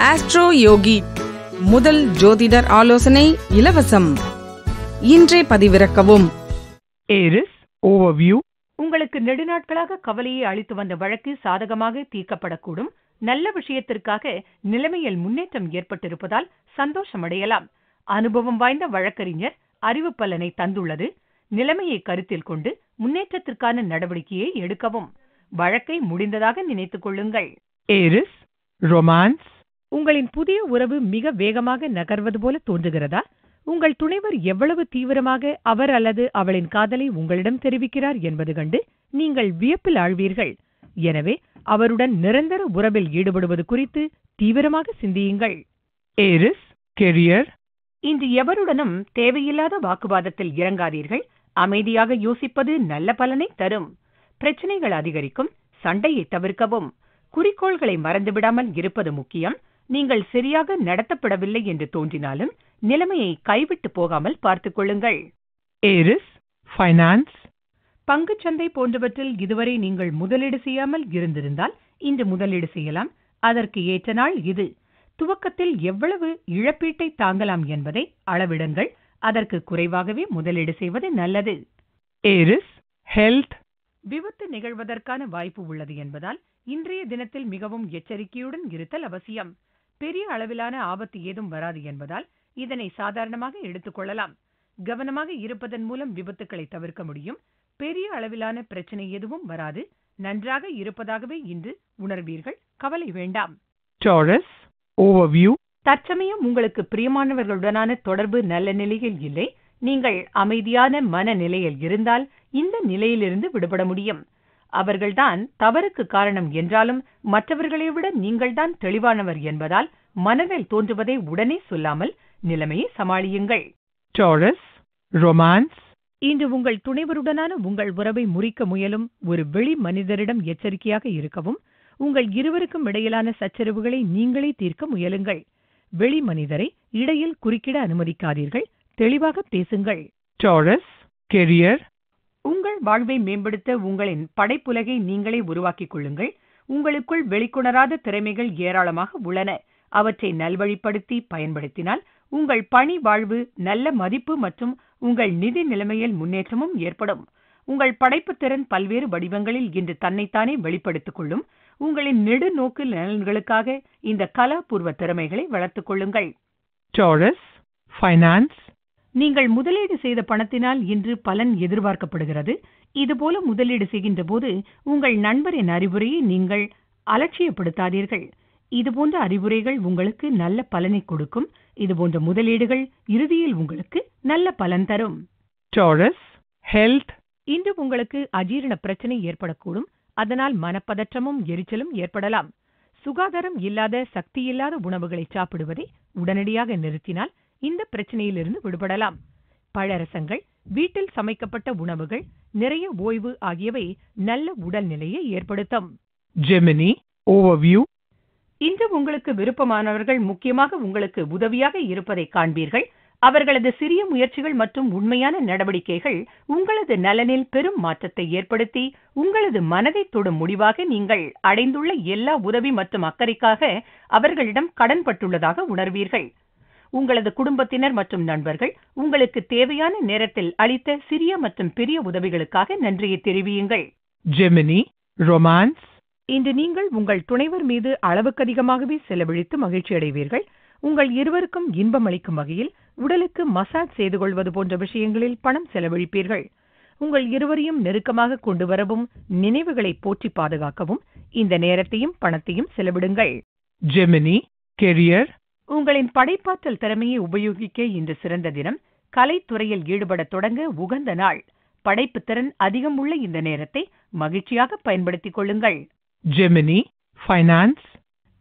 Astro யோகி முதல் ஜோதிடர் ஆலோசனை இலவசம். இன்றே பதிவிறக்கவும். Aries overview. உங்களுக்கு நெடுநாட்களாக கவலையை அளித்து வந்த வழக்கு சாதகமாக தீர்க்கப்படக்கூடும். நல்ல விஷயத்திற்காக நிலைமையில் முன்னேற்றம் ஏற்பட்டிருப்பதால் சந்தோஷமடையலாம். அனுபவம் வாய்ந்த வழக்கறிஞர் அறிவு பலனை தந்துள்ளது. நிலைமையை கருத்தில் கொண்டு முன்னேற்றத்திற்கான நடவடிக்கையை எடுக்கவும். வழக்கை முடிந்ததாக நினைத்துக் கொள்ளுங்கள். Aries romance. உங்களின் புதிய உறவு மிக வேகமாக நகர்வது போல தோன்றுகிறதா? உங்கள் துணைவர் எவ்வளவு தீவிரமாக அவர் அல்லது அவளின் காதலை உங்களிடம் தெரிவிக்கிறார் என்பது கண்டு நீங்கள் வியப்பில் ஆழ்வீர்கள். எனவே அவருடன் நிரந்தர உறவில் ஈடுபடுவது குறித்து தீவிரமாக சிந்தியுங்கள். Aries career. இன்று எவருடனும் தேவையில்லாத வாக்குவாதத்தில் இறங்காதீர்கள். அமைதியாக யோசிப்பது நல்ல பலனை தரும். பிரச்சனைகள் அதிகரிக்கும். சண்டையை தவிர்க்கவும். குறிக்கோள்களை மறந்துவிடாமல் இருப்பது முக்கியம். நீங்கள் சரியாக நடத்தப்படவில்லை என்று தோன்றினாலும் நிலைமையை கைவிட்டு போகாமல் பார்த்துக் கொள்ளுங்கள். Aries finance. பங்குச்சந்தை போன்றவற்றில் இதுவரை நீங்கள் முதலீடு செய்யாமல் இருந்திருந்தால் இன்று முதலீடு செய்யலாம். அதற்கு ஏற்ற நாள் இது. துவக்கத்தில் எவ்வளவு இழப்பீட்டை தாங்கலாம் என்பதை அளவிடுங்கள். அதற்கு குறைவாகவே முதலீடு செய்வது நல்லது. Aries health. விபத்து நிகழ்வதற்கான வாய்ப்பு உள்ளது என்பதால் இன்றைய தினத்தில் மிகவும் எச்சரிக்கையுடன் இருத்தல் அவசியம். பெரிய அளவிலான ஆபத்து ஏதும் வராது என்பதால் இதனை சாதாரணமாக எடுத்துக் கொள்ளலாம். கவனமாக இருப்பதன் மூலம் விபத்துக்களை தவிர்க்க முடியும். பெரிய அளவிலான பிரச்சனை எதுவும் வராது. நன்றாக இருப்பதாகவே இன்று உணர்வீர்கள். கவலை வேண்டாம். Taurus overview. தற்சமயம் உங்களுக்கு பிரியமானவர்களுடனான தொடர்பு நல்ல நிலையில் இல்லை. நீங்கள் அமைதியான மனநிலையில் இருந்தால் இந்த நிலையிலிருந்து விடுபட முடியும். அவர்கள்தான் தவறுக்கு காரணம் என்றாலும் மற்றவர்களை விட நீங்கள்தான் தெளிவானவர் என்பதால் மனதில் தோன்றுவதை உடனே சொல்லாமல் நிலைமையை சமாளியுங்கள். Taurus romance. இன்று உங்கள் துணைவருடனான உங்கள் உறவை முறிக்க முயலும் ஒரு வெளி மனிதரிடம் எச்சரிக்கையாக இருக்கவும். உங்கள் இருவருக்கும் இடையிலான சச்சரவுகளை நீங்களே தீர்க்க முயலுங்கள். வெளி மனிதரை இடையில் குறுக்கிட அனுமதிக்காதீர்கள். தெளிவாக பேசுங்கள். Taurus career. உங்கள் வாழ்வை மேம்படுத்த உங்களின் படைப்புலகை நீங்களே உருவாக்கிக் கொள்ளுங்கள். உங்களுக்குள் வெளிக்கொணராத திறமைகள் ஏராளமாக உள்ளன. அவற்றை நல்வழிப்படுத்தி பயன்படுத்தினால் உங்கள் பணி வாழ்வு நல்ல மதிப்பு மற்றும் உங்கள் நிதி நிலைமையில் முன்னேற்றமும் ஏற்படும். உங்கள் படைப்பு திறன் பல்வேறு வடிவங்களில் இன்று தன்னைத்தானே வெளிப்படுத்திக் கொள்ளும். உங்களின் நெடுநோக்கு நலன்களுக்காக இந்த கலாபூர்வ திறமைகளை வளர்த்துக் கொள்ளுங்கள். Taurus finance. நீங்கள் முதலீடு செய்த பணத்தினால் இன்று பலன் எதிர்பார்க்கப்படுகிறது. இதுபோல முதலீடு செய்கின்ற போது உங்கள் நண்பரின் அறிவுரையை நீங்கள் அலட்சியப்படுத்தாதீர்கள். இதுபோன்ற அறிவுரைகள் உங்களுக்கு நல்ல பலனை கொடுக்கும். இதுபோன்ற முதலீடுகள் இறுதியில் உங்களுக்கு நல்ல பலன் தரும். Taurus health. இன்று உங்களுக்கு அஜீரண பிரச்சனை ஏற்படக்கூடும். அதனால் மனப்பதற்றமும் எரிச்சலும் ஏற்படலாம். சுகாதாரம் இல்லாத சக்தியில்லாத உணவுகளை சாப்பிடுவதை உடனடியாக நிறுத்தினால் இந்த பிரச்சனையிலிருந்து விடுபடலாம். பழரசங்கள், வீட்டில் சமைக்கப்பட்ட உணவுகள், நிறைய ஓய்வு ஆகியவை நல்ல உடல்நிலையை ஏற்படுத்தும். ஜெமினி ஓவர்வியூ. இன்று உங்களுக்கு விருப்பமானவர்கள் முக்கியமாக உங்களுக்கு உதவியாக இருப்பதை காண்பீர்கள். அவர்களது சிறிய முயற்சிகள் மற்றும் உண்மையான நடவடிக்கைகள் உங்களது நலனில் பெரும் மாற்றத்தை ஏற்படுத்தி உங்களது மனதை தொடும் முடிவாக நீங்கள் அடைந்துள்ள எல்லா உதவி மற்றும் அக்கறைக்காக அவர்களிடம் கடன்பட்டுள்ளதாக உணர்வீர்கள். உங்களது குடும்பத்தினர் மற்றும் நண்பர்கள் உங்களுக்கு தேவையான நேரத்தில் அளித்த சிறிய மற்றும் பெரிய உதவிகளுக்காக நன்றியை தெரிவியுங்கள். ஜெமினி ரொமான்ஸ். இன்று நீங்கள் உங்கள் துணைவர் மீது அளவுக்கதிகமாகவே செலவழித்து மகிழ்ச்சி அடைவீர்கள். உங்கள் இருவருக்கும் இன்பம் அளிக்கும் வகையில் உடலுக்கு மசாஜ் செய்து கொள்வது போன்ற விஷயங்களில் பணம் செலவழிப்பீர்கள். உங்கள் இருவரையும் நெருக்கமாக கொண்டு வரவும் நினைவுகளை போற்றி பாதுகாக்கவும் இந்த நேரத்தையும் பணத்தையும் செலவிடுங்கள். ஜெமினி கெரியர். உங்களின் படைப்பாற்றல் திறமையை உபயோகிக்க இன்று சிறந்த தினம். கலைத்துறையில் ஈடுபட தொடங்க உகந்த நாள். படைப்பு திறன் அதிகம் உள்ள இந்த நேரத்தை மகிழ்ச்சியாக பயன்படுத்திக் கொள்ளுங்கள். ஜெமினி ஃபைனான்ஸ்.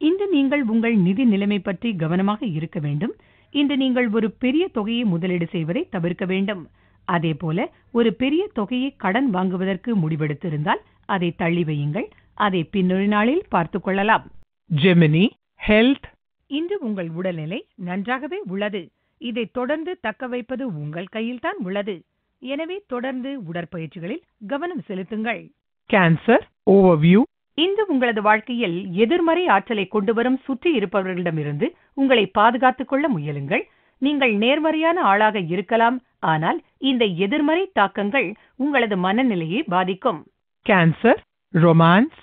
இன்று நீங்கள் உங்கள் நிதி நிலைமை பற்றி கவனமாக இருக்க வேண்டும். இன்று நீங்கள் ஒரு பெரிய தொகையை முதலீடு செய்வதை தவிர்க்க வேண்டும். அதேபோல ஒரு பெரிய தொகையை கடன் வாங்குவதற்கு முடிவெடுத்திருந்தால் அதை தள்ளி வையுங்கள். அதை பின்னொரு நாளில் பார்த்துக் கொள்ளலாம். ஜெமினி ஹெல்த். இன்று உங்கள் உடல்நிலை நன்றாகவே உள்ளது. இதை தொடர்ந்து தக்க வைப்பது உங்கள் கையில்தான் உள்ளது. எனவே தொடர்ந்து உடற்பயிற்சிகளில் கவனம் செலுத்துங்கள். Cancer overview. இன்று உங்களது வாழ்க்கையில் எதிர்மறை ஆற்றலை கொண்டுவரும் சுற்றி இருப்பவர்களிடமிருந்து உங்களை பாதுகாத்துக் கொள்ள முயலுங்கள். நீங்கள் நேர்மறையான ஆளாக இருக்கலாம், ஆனால் இந்த எதிர்மறை தாக்கங்கள் உங்களது மனநிலையை பாதிக்கும். Cancer, romance,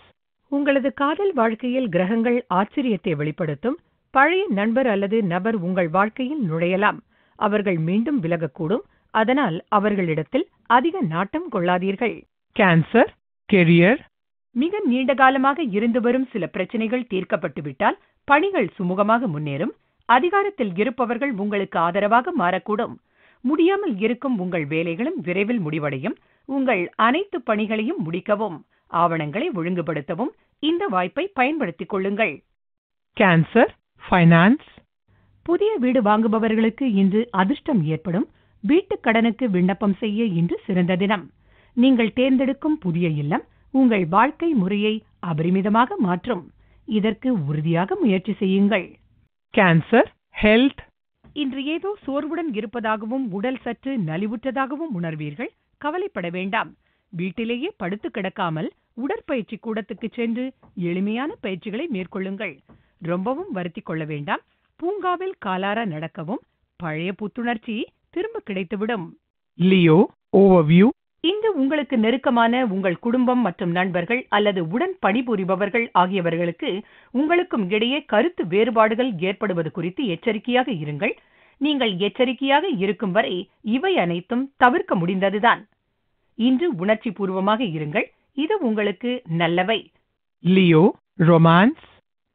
உங்களது காதல் வாழ்க்கையில் கிரகங்கள் ஆச்சரியத்தை வெளிப்படுத்தும். பழைய நண்பர் அல்லது நபர் உங்கள் வாழ்க்கையில் நுழையலாம். அவர்கள் மீண்டும் விலகக்கூடும். அதனால் அவர்களிடத்தில் அதிக நாட்டம் கொள்ளாதீர்கள். Cancer, career, மிக நீண்ட காலமாக இருந்து வரும் சில பிரச்சனைகள் தீர்க்கப்பட்டுவிட்டால் பணிகள் சுமூகமாக முன்னேறும். அதிகாரத்தில் இருப்பவர்கள் உங்களுக்கு ஆதரவாக மாறக்கூடும். முடியாமல் இருக்கும் உங்கள் வேலைகளும் விரைவில் முடிவடையும். உங்கள் அனைத்து பணிகளையும் முடிக்கவும், ஆவணங்களை ஒழுங்குபடுத்தவும் இந்த வாய்ப்பை பயன்படுத்திக் கொள்ளுங்கள். Cancer, finance, புதிய வீடு வாங்குபவர்களுக்கு இன்று அதிர்ஷ்டம் ஏற்படும். வீட்டுக் கடனுக்கு விண்ணப்பம் செய்ய இன்று சிறந்த தினம். நீங்கள் தேர்ந்தெடுக்கும் புதிய இல்லம் உங்கள் வாழ்க்கை முறையை அபரிமிதமாக மாற்றும். இதற்கு உறுதியாக முயற்சி செய்யுங்கள். Cancer, health, இன்று ஏதோ சோர்வுடன் இருப்பதாகவும் உடல் சற்று நலிவுற்றதாகவும் உணர்வீர்கள். கவலைப்பட வேண்டாம். வீட்டிலேயே படுத்து கிடக்காமல் உடற்பயிற்சி கூடத்துக்கு சென்று எளிமையான பயிற்சிகளை மேற்கொள்ளுங்கள். ரொம்பவும் வருத்திக் கொள்ள வேண்டாம். பூங்காவில் காலார நடக்கவும் பழைய புத்துணர்ச்சி திரும்ப கிடைத்துவிடும். Leo, overview, இன்று உங்களுக்கு நெருக்கமான உங்கள் குடும்பம் மற்றும் நண்பர்கள் அல்லது உடன் பணிபுரிபவர்கள் ஆகியவர்களுக்கு உங்களுக்கும் இடையே கருத்து வேறுபாடுகள் ஏற்படுவது குறித்து எச்சரிக்கையாக இருங்கள். நீங்கள் எச்சரிக்கையாக இருக்கும் வரை இவை அனைத்தும் தவிர்க்க முடிந்ததுதான். இன்று உணர்ச்சி பூர்வமாக இருங்கள். இது உங்களுக்கு நல்லவை. Leo, romance,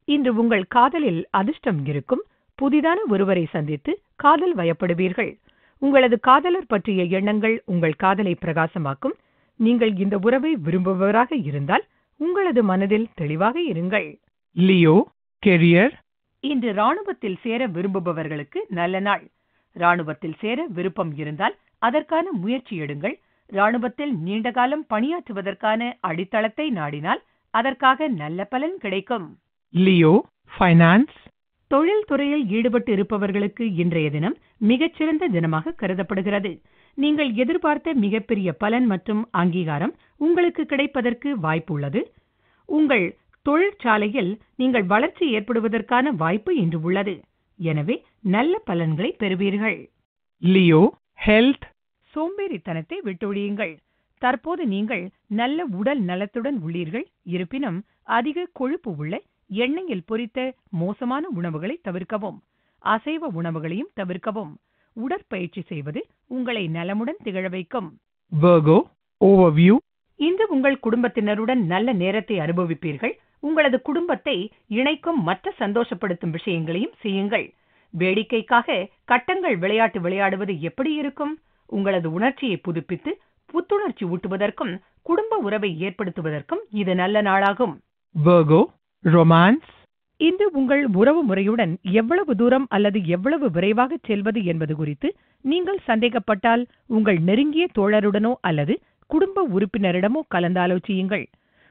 இன்று உங்கள் காதலில் அதிர்ஷ்டம் இருக்கும். புதிதான ஒருவரை சந்தித்து காதல் வயப்படுவீர்கள். உங்களது காதலர் பற்றிய எண்ணங்கள் உங்கள் காதலை பிரகாசமாக்கும். நீங்கள் இந்த உறவை விரும்புபவராக இருந்தால் உங்களது மனதில் தெளிவாக இருங்கள். Leo, career, இன்று ராணுவத்தில் சேர விரும்புபவர்களுக்கு நல்ல நாள். ராணுவத்தில் சேர விருப்பம் இருந்தால் அதற்கான முயற்சி எடுங்கள். ராணுவத்தில் நீண்டகாலம் பணியாற்றுவதற்கான அடித்தளத்தை நாடினால் அதற்காக நல்ல பலன் கிடைக்கும். Leo, finance, தொழில் துறையில் ஈடுபட்டு இருப்பவர்களுக்கு இன்றைய தினம் மிகச்சிறந்த தினமாக கருதப்படுகிறது. நீங்கள் எதிர்பார்த்த மிகப்பெரிய பலன் மற்றும் அங்கீகாரம் உங்களுக்கு கிடைப்பதற்கு வாய்ப்பு உள்ளது. உங்கள் தொழிற்சாலையில் நீங்கள் வளர்ச்சி ஏற்படுவதற்கான வாய்ப்பு இன்று உள்ளது. எனவே நல்ல பலன்களை பெறுவீர்கள். Leo, health, சோம்பேறித்தனத்தை விட்டொழியுங்கள். தற்போது நீங்கள் நல்ல உடல் நலத்துடன் உள்ளீர்கள். இருப்பினும் அதிக கொழுப்பு உள்ள எண்ணெயில் பொரித்த மோசமான உணவுகளை தவிர்க்கவும். அசைவ உணவுகளையும் தவிர்க்கவும். உடற்பயிற்சி செய்வது உங்களை நலமுடன் திகழ வைக்கும். Virgo, overview, இன்று உங்கள் குடும்பத்தினருடன் நல்ல நேரத்தை அனுபவிப்பீர்கள். உங்களது குடும்பத்தை இணைக்கும் மற்ற சந்தோஷப்படுத்தும் விஷயங்களையும் செய்யுங்கள். வேடிக்கைக்காக கட்டங்கள் விளையாட்டு விளையாடுவது எப்படி இருக்கும்? உங்களது உணர்ச்சியை புதுப்பித்து புத்துணர்ச்சி ஊட்டுவதற்கும் குடும்ப உறவை ஏற்படுத்துவதற்கும் இது நல்ல நாளாகும். Virgo, romance, இன்று உங்கள் உறவு முறையுடன் எவ்வளவு தூரம் அல்லது எவ்வளவு விரைவாக செல்வது என்பது குறித்து நீங்கள் சந்தேகப்பட்டால் உங்கள் நெருங்கிய தோழருடனோ அல்லது குடும்ப உறுப்பினரிடமோ கலந்தாலோசியுங்கள்.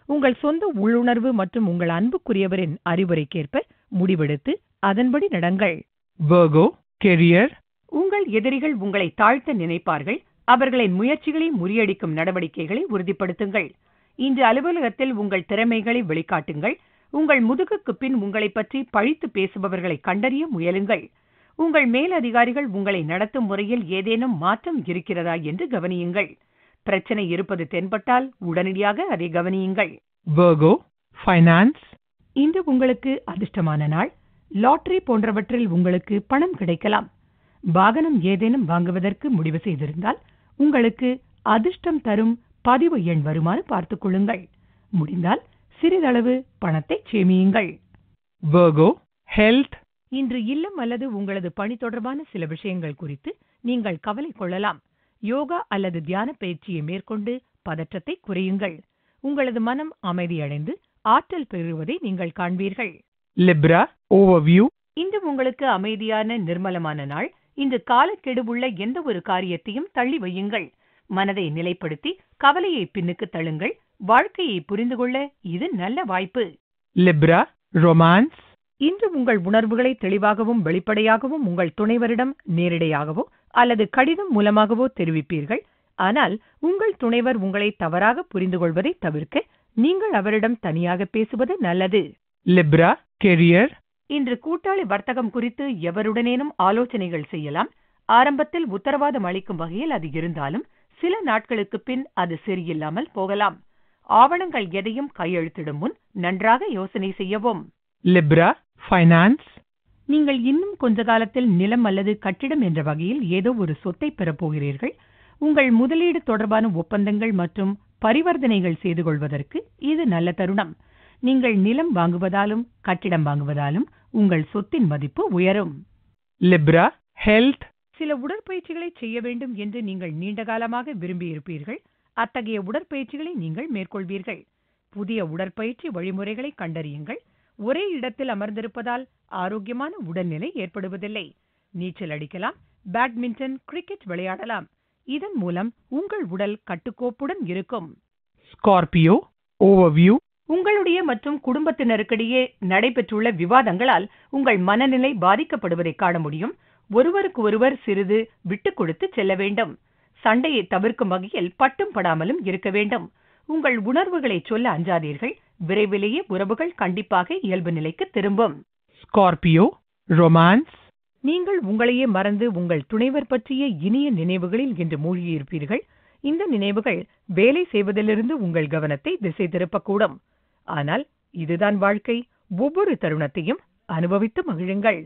உங்கள் சொந்த உள்ளுணர்வு மற்றும் உங்கள் அன்புக்குரியவரின் அறிவுரைக்கேற்ப முடிவெடுத்து அதன்படி நடங்கள். Virgo, career, உங்கள் எதிரிகள் உங்களை தாழ்த்த நினைப்பார்கள். அவர்களின் முயற்சிகளை முறியடிக்கும் நடவடிக்கைகளை உறுதிப்படுத்துங்கள். இன்று அலுவலகத்தில் உங்கள் திறமைகளை வெளிக்காட்டுங்கள். உங்கள் முதுகுக்கு பின் உங்களை பற்றி பழித்து பேசுபவர்களை கண்டறிய முயலுங்கள். உங்கள் மேலதிகாரிகள் உங்களை நடத்தும் முறையில் ஏதேனும் மாற்றம் இருக்கிறதா என்று கவனியுங்கள். பிரச்சனை இருப்பது தென்பட்டால் உடனடியாக அதை கவனியுங்கள். Virgo, finance, இன்று உங்களுக்கு அதிர்ஷ்டமான நாள். லாட்டரி போன்றவற்றில் உங்களுக்கு பணம் கிடைக்கலாம். வாகனம் ஏதேனும் வாங்குவதற்கு முடிவு செய்திருந்தால் உங்களுக்கு அதிர்ஷ்டம் தரும் பதிவு எண் வருமாறு பார்த்துக் கொள்ளுங்கள். முடிந்தால் சிறிதளவு பணத்தை சேமியுங்கள். Virgo, health, இன்று இல்லம் அல்லது உங்களது பணி தொடர்பான சில விஷயங்கள் குறித்து நீங்கள் கவலை கொள்ளலாம். யோகா அல்லது தியான பயிற்சியை மேற்கொண்டு பதற்றத்தை குறையுங்கள். உங்களது மனம் அமைதியடைந்து ஆற்றல் பெறுவதை நீங்கள் காண்பீர்கள். Libra, overview, இன்று உங்களுக்கு அமைதியான நிர்மலமான நாள். இன்று காலக்கெடுவுள்ள எந்த ஒரு காரியத்தையும் தள்ளி வையுங்கள். மனதை நிலைப்படுத்தி கவலையை பின்னுக்கு தள்ளுங்கள். வாழ்க்கையை புரிந்து கொள்ள இது நல்ல வாய்ப்பு. Libra, romance, இன்று உங்கள் உணர்வுகளை தெளிவாகவும் வெளிப்படையாகவும் உங்கள் துணைவரிடம் நேரிடையாகவோ அல்லது கடிதம் மூலமாகவோ தெரிவிப்பீர்கள். ஆனால் உங்கள் துணைவர் உங்களை தவறாக புரிந்து கொள்வதை தவிர்க்க நீங்கள் அவரிடம் தனியாக பேசுவது நல்லது. Libra, career, இன்று கூட்டாளி வர்த்தகம் குறித்து எவருடனேனும் ஆலோசனைகள் செய்யலாம். ஆரம்பத்தில் உத்தரவாதம் அளிக்கும் வகையில் அது இருந்தாலும் சில நாட்களுக்கு பின் அது சரியில்லாமல் போகலாம். ஆவணங்கள் எதையும் கையெழுத்திடும் முன் நன்றாக யோசனை செய்யவும். Libra, finance, நீங்கள் இன்னும் கொஞ்ச காலத்தில் நிலம் அல்லது கட்டிடம் என்ற வகையில் ஏதோ ஒரு சொத்தை பெறப்போகிறீர்கள். உங்கள் முதலீடு தொடர்பான ஒப்பந்தங்கள் மற்றும் பரிவர்த்தனைகள் செய்து கொள்வதற்கு இது நல்ல தருணம். நீங்கள் நிலம் வாங்குவதாலும் கட்டிடம் வாங்குவதாலும் உங்கள் சொத்தின் மதிப்பு உயரும். Libra, health, சில உடற்பயிற்சிகளை செய்ய வேண்டும் என்று நீங்கள் நீண்ட காலமாக விரும்பியிருப்பீர்கள். அத்தகைய உடற்பயிற்சிகளை நீங்கள் மேற்கொள்வீர்கள். புதிய உடற்பயிற்சி வழிமுறைகளை கண்டறியுங்கள். ஒரே இடத்தில் அமர்ந்திருப்பதால் ஆரோக்கியமான உடல்நிலை ஏற்படுவதில்லை. நீச்சல் அடிக்கலாம், பேட்மிண்டன், கிரிக்கெட் விளையாடலாம். இதன் மூலம் உங்கள் உடல் கட்டுக்கோப்புடன் இருக்கும். Scorpio, overview, உங்களுடைய மற்றும் குடும்பத்தினருக்கிடையே நடைபெற்றுள்ள விவாதங்களால் உங்கள் மனநிலை பாதிக்கப்படுவதை காண முடியும். ஒருவருக்கு ஒருவர் சிறிது விட்டுக் கொடுத்து செல்ல வேண்டும். சண்டையை தவிர்க்கும் வகையில் பட்டும் படாமலும் இருக்க வேண்டும். உங்கள் உணர்வுகளை சொல்ல அஞ்சாதீர்கள். விரைவிலேயே உறவுகள் கண்டிப்பாக இயல்பு நிலைக்கு திரும்பும். Scorpio, romance, நீங்கள் உங்களையே மறந்து உங்கள் துணைவர் பற்றிய இனிய நினைவுகளில் இன்று மூழ்கியிருப்பீர்கள். இந்த நினைவுகள் வேலை செய்வதிலிருந்து உங்கள் கவனத்தை திசை திருப்பக்கூடும். ஆனால் இதுதான் வாழ்க்கை. ஒவ்வொரு தருணத்தையும் அனுபவித்து மகிழுங்கள்.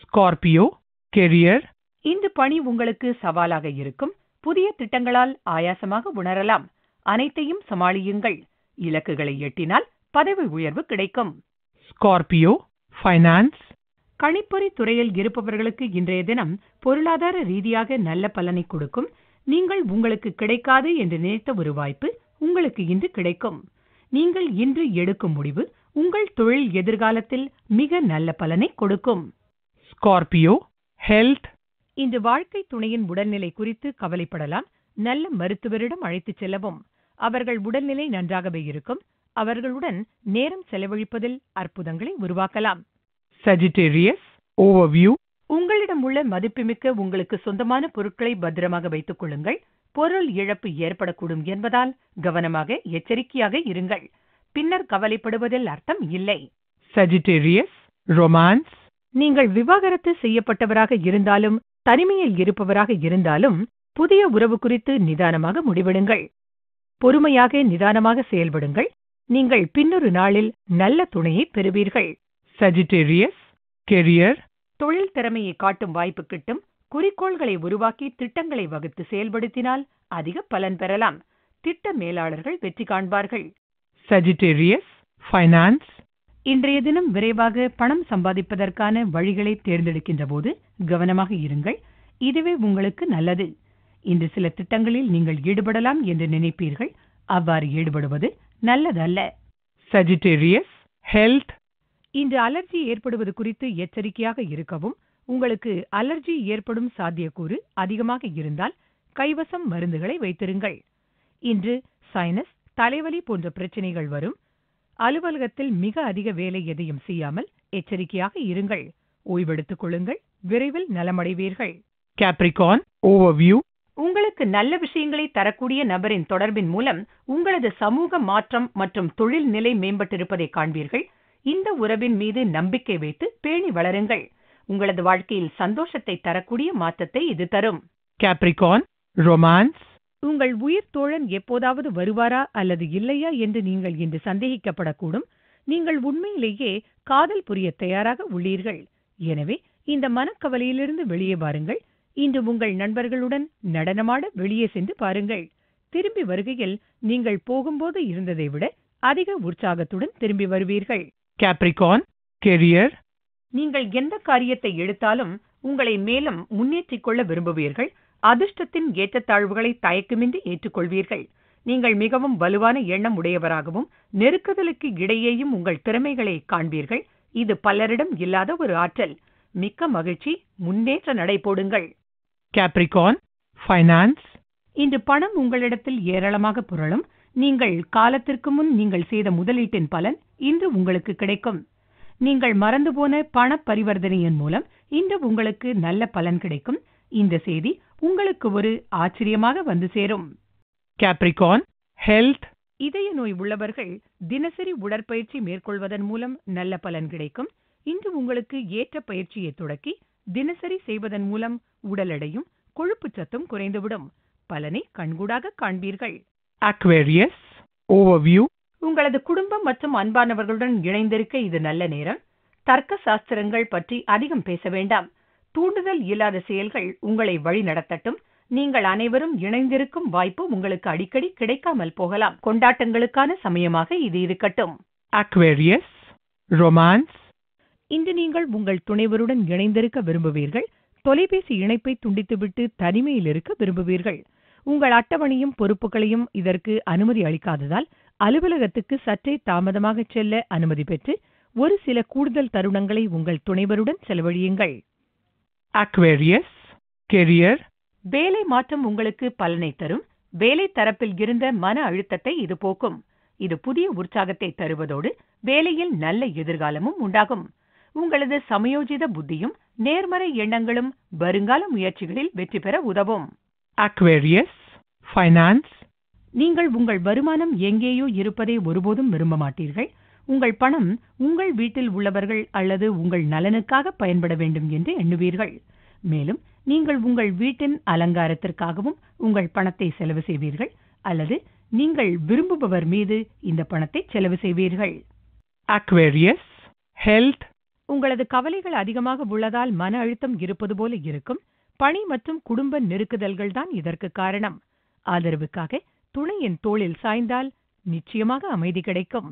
Scorpio, career, இந்த பணி உங்களுக்கு சவாலாக இருக்கும். புதிய திட்டங்களால் ஆயாசமாக உணரலாம். அனைத்தையும் சமாளியுங்கள். இலக்குகளை எட்டினால் பதவி உயர்வு கிடைக்கும். Scorpio, finance, கணிப்பொறி துறையில் இருப்பவர்களுக்கு இன்றைய தினம் பொருளாதார ரீதியாக நல்ல பலனை கொடுக்கும். நீங்கள் உங்களுக்கு கிடைக்காது என்று நினைத்த ஒரு வாய்ப்பு உங்களுக்கு இன்று கிடைக்கும். நீங்கள் இன்று எடுக்கும் முடிவு உங்கள் தொழில் எதிர்காலத்தில் மிக நல்ல பலனை கொடுக்கும். Scorpio, health, இன்று வாழ்க்கை துணையின் உடல்நிலை குறித்து கவலைப்படலாம். நல்ல மருத்துவரிடம் அழைத்துச் செல்லவும். அவர்கள் உடல்நிலை நன்றாகவே இருக்கும். அவர்களுடன் நேரம் செலவழிப்பதில் அற்புதங்களை உருவாக்கலாம். Sagittarius, overview, உங்களிடம் உள்ள மதிப்புமிக்க உங்களுக்கு சொந்தமான பொருட்களை பத்திரமாக வைத்துக் கொள்ளுங்கள். பொருள் இழப்பு ஏற்படக்கூடும் என்பதால் கவனமாக எச்சரிக்கையாக இருங்கள். பின்னர் கவலைப்படுவதில் அர்த்தம் இல்லை. Sagittarius, romance, நீங்கள் விவாகரத்து செய்யப்பட்டவராக இருந்தாலும் தனிமையில் இருப்பவராக இருந்தாலும் புதிய உறவு குறித்து நிதானமாக முடிவெடுங்கள். பொறுமையாக நிதானமாக செயல்படுங்கள். நீங்கள் பின்னொரு நாளில் நல்ல துணையை பெறுவீர்கள். Sagittarius, career, தொழில் திறமையை காட்டும் வாய்ப்பு கிட்டும். குறிக்கோள்களை உருவாக்கி திட்டங்களை வகுத்து செயல்படுத்தினால் அதிக பலன் பெறலாம். திட்ட மேலாளர்கள் வெற்றி காண்பார்கள். Sagittarius, finance, இன்றைய தினம் விரைவாக பணம் சம்பாதிப்பதற்கான வழிகளை தேர்ந்தெடுக்கின்ற போது கவனமாக இருங்கள். இதுவே உங்களுக்கு நல்லது. இன்று சில திட்டங்களில் நீங்கள் ஈடுபடலாம் என்று நினைப்பீர்கள். அவ்வாறு ஈடுபடுவது நல்லதல்ல. Sagittarius, health, இன்று அலர்ஜி ஏற்படுவது குறித்து எச்சரிக்கையாக இருக்கவும். உங்களுக்கு அலர்ஜி ஏற்படும் சாத்தியக்கூறு அதிகமாக இருந்தால் கைவசம் மருந்துகளை வைத்திருங்கள். இன்று சைனஸ், தலைவலி போன்ற பிரச்சனைகள் வரும். அலுவலகத்தில் மிக அதிக வேலை எதையும் செய்யாமல் எச்சரிக்கையாக இருங்கள். ஓய்வெடுத்துக் கொள்ளுங்கள். விரைவில் நலமடைவீர்கள். Capricorn, overview, உங்களுக்கு நல்ல விஷயங்களை தரக்கூடிய நபரின் தொடர்பின் மூலம் உங்களது சமூக மாற்றம் மற்றும் தொழில் நிலை மேம்பட்டிருப்பதை காண்பீர்கள். இந்த உறவின் மீது நம்பிக்கை வைத்து பேணி வளருங்கள். உங்களது வாழ்க்கையில் சந்தோஷத்தை தரக்கூடிய மாற்றத்தை இது தரும். Capricorn, romance, உங்கள் உயிர் தோழன் எப்போதாவது வருவாரா அல்லது இல்லையா என்று நீங்கள் இன்று சந்தேகிக்கப்படக்கூடும். நீங்கள் உண்மையிலேயே காதல் புரிய தயாராக உள்ளீர்கள். எனவே இந்த மனக்கவலையிலிருந்து வெளியே வாருங்கள். இன்று உங்கள் நண்பர்களுடன் நடனமாட வெளியே சென்று பாருங்கள். திரும்பி வருகையில் நீங்கள் போகும்போது இருந்ததை விட அதிக உற்சாகத்துடன் திரும்பி வருவீர்கள். Capricorn, career, நீங்கள் எந்த காரியத்தை எடுத்தாலும் உங்களை மேலும் முன்னேற்றிக் கொள்ள விரும்புவீர்கள். அதிர்ஷ்டத்தின் ஏற்றத்தாழ்வுகளை தயக்கமின்றி ஏற்றுக்கொள்வீர்கள். நீங்கள் மிகவும் வலுவான எண்ணம் உடையவராகவும் நெருக்குதலுக்கு இடையேயும் உங்கள் திறமைகளை காண்பீர்கள். இது பலரிடம் இல்லாத ஒரு ஆற்றல். மிக்க மகிழ்ச்சி. முன்னேற்ற நடை போடுங்கள். Capricorn, finance, இன்று பணம் உங்களிடத்தில் ஏராளமாக புரளும். நீங்கள் காலத்திற்கு முன் நீங்கள் செய்த முதலீட்டின் பலன் இன்று உங்களுக்கு கிடைக்கும். நீங்கள் மறந்துபோன பண பரிவர்த்தனையின் மூலம் இன்று உங்களுக்கு நல்ல பலன் கிடைக்கும். இந்த செய்தி உங்களுக்கு ஒரு ஆச்சரியமாக வந்து சேரும். Capricorn, health, இதய நோய் உள்ளவர்கள் தினசரி உடற்பயிற்சி மேற்கொள்வதன் மூலம் நல்ல பலன் கிடைக்கும். இன்று உங்களுக்கு ஏற்ற பயிற்சியை தொடக்கி தினசரி செய்வதன் மூலம் உடல் எடையும் கொழுப்பு சத்தும் குறைந்துவிடும். பலனை கண்கூடாக காண்பீர்கள். Aquarius. Overview. உங்களது குடும்பம் மற்றும் அன்பானவர்களுடன் இணைந்திருக்க இது நல்ல நேரம். தர்க்க சாஸ்திரங்கள் பற்றி அதிகம் பேச வேண்டாம். தூண்டுதல் இல்லாத செயல்கள் உங்களை வழி நடத்தட்டும். நீங்கள் அனைவரும் இணைந்திருக்கும் வாய்ப்பு உங்களுக்கு அடிக்கடி கிடைக்காமல் போகலாம். கொண்டாட்டங்களுக்கான சமயமாக இது இருக்கட்டும். Aquarius. Romance. இன்று நீங்கள் உங்கள் துணைவருடன் இணைந்திருக்க விரும்புவீர்கள். தொலைபேசி இணைப்பை துண்டித்துவிட்டு தனிமையில் இருக்க விரும்புவீர்கள். உங்கள் அட்டவணையும் பொறுப்புகளையும் இதற்கு அனுமதி அளிக்காததால் அலுவலகத்துக்கு சற்றே தாமதமாக செல்ல அனுமதி பெற்று ஒரு சில கூடுதல் தருணங்களை உங்கள் துணைவருடன் செலவழியுங்கள். Aquarius. Career. வேலை மாற்றம் உங்களுக்கு பலனை தரும். வேலை தரப்பில் இருந்த மன அழுத்தத்தை இது போக்கும். இது புதிய உற்சாகத்தை தருவதோடு வேலையில் நல்ல எதிர்காலமும் உண்டாகும். உங்களது சமயோஜித புத்தியும் நேர்மறை எண்ணங்களும் வருங்கால முயற்சிகளில் வெற்றி பெற உதவும். Aquarius. Finance. நீங்கள் உங்கள் வருமானம் எங்கேயோ இருப்பதை ஒருபோதும் விரும்ப மாட்டீர்கள். உங்கள் பணம் உங்கள் வீட்டில் உள்ளவர்கள் அல்லது உங்கள் நலனுக்காக பயன்பட வேண்டும் என்று எண்ணுவீர்கள். மேலும் நீங்கள் உங்கள் வீட்டின் அலங்காரத்திற்காகவும் உங்கள் பணத்தை செலவு செய்வீர்கள் அல்லது நீங்கள் விரும்புபவர் மீது இந்த பணத்தை செலவு செய்வீர்கள். Aquarius. Health. உங்களது கவலைகள் அதிகமாக உள்ளதால் மன அழுத்தம் இருப்பது போல இருக்கும். பணி மற்றும் குடும்ப நெருக்குதல்கள் தான் இதற்கு காரணம். ஆதரவுக்காக துணையின் தோளில் சாய்ந்தால் நிச்சயமாக அமைதி கிடைக்கும்.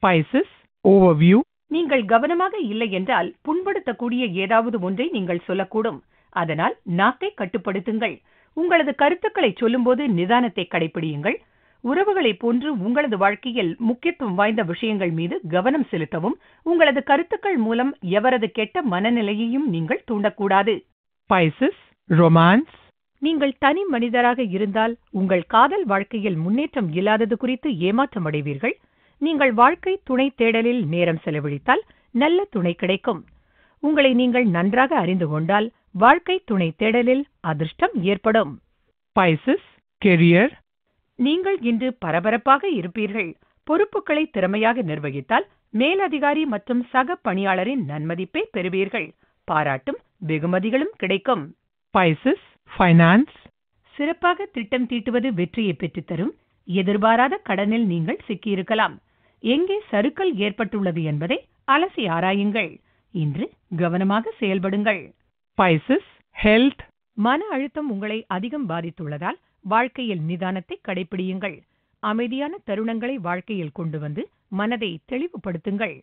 Pisces. Overview. நீங்கள் கவனமாக இல்லை என்றால் புண்படுத்தக்கூடிய ஏதாவது ஒன்றை நீங்கள் சொல்லக்கூடும். அதனால் நாக்கை கட்டுப்படுத்துங்கள். உங்களது கருத்துக்களை சொல்லும்போது நிதானத்தை கடைபிடியுங்கள். உறவுகளைப் போன்று உங்களது வாழ்க்கையில் முக்கியத்துவம் வாய்ந்த விஷயங்கள் மீது கவனம் செலுத்தவும். உங்களது கருத்துக்கள் மூலம் எவரது கெட்ட மனநிலையையும் நீங்கள் தூண்டக்கூடாது. Pisces. Romance. நீங்கள் தனி மனிதராக இருந்தால் உங்கள் காதல் வாழ்க்கையில் முன்னேற்றம் இல்லாதது குறித்து ஏமாற்றம் அடைவீர்கள். நீங்கள் வாழ்க்கை துணை தேடலில் நேரம் செலவழித்தால் நல்ல துணை கிடைக்கும். உங்களை நீங்கள் நன்றாக அறிந்து கொண்டால் வாழ்க்கை துணை தேடலில் அதிர்ஷ்டம் ஏற்படும். Pisces. Career. நீங்கள் இன்று பரபரப்பாக இருப்பீர்கள். பொறுப்புகளை திறமையாக நிர்வகித்தால் மேலதிகாரி மற்றும் சக பணியாளரின் நன்மதிப்பை பெறுவீர்கள். பாராட்டும் வெகுமதிகளும் கிடைக்கும். Pisces. Finance. சிறப்பாக திட்டம் தீட்டுவது வெற்றியை பெற்றுத்தரும். எதிர்பாராத கடனில் நீங்கள் சிக்கியிருக்கலாம். எங்கே சறுக்கல் ஏற்பட்டுள்ளது என்பதை அலசி ஆராயுங்கள். இன்று கவனமாக செயல்படுங்கள். Pisces. Health. மன அழுத்தம் உங்களை அதிகம் பாதித்துள்ளதால் வாழ்க்கையில் நிதானத்தை கடைபிடியுங்கள். அமைதியான தருணங்களை வாழ்க்கையில் கொண்டு வந்து மனதை தெளிவுபடுத்துங்கள்.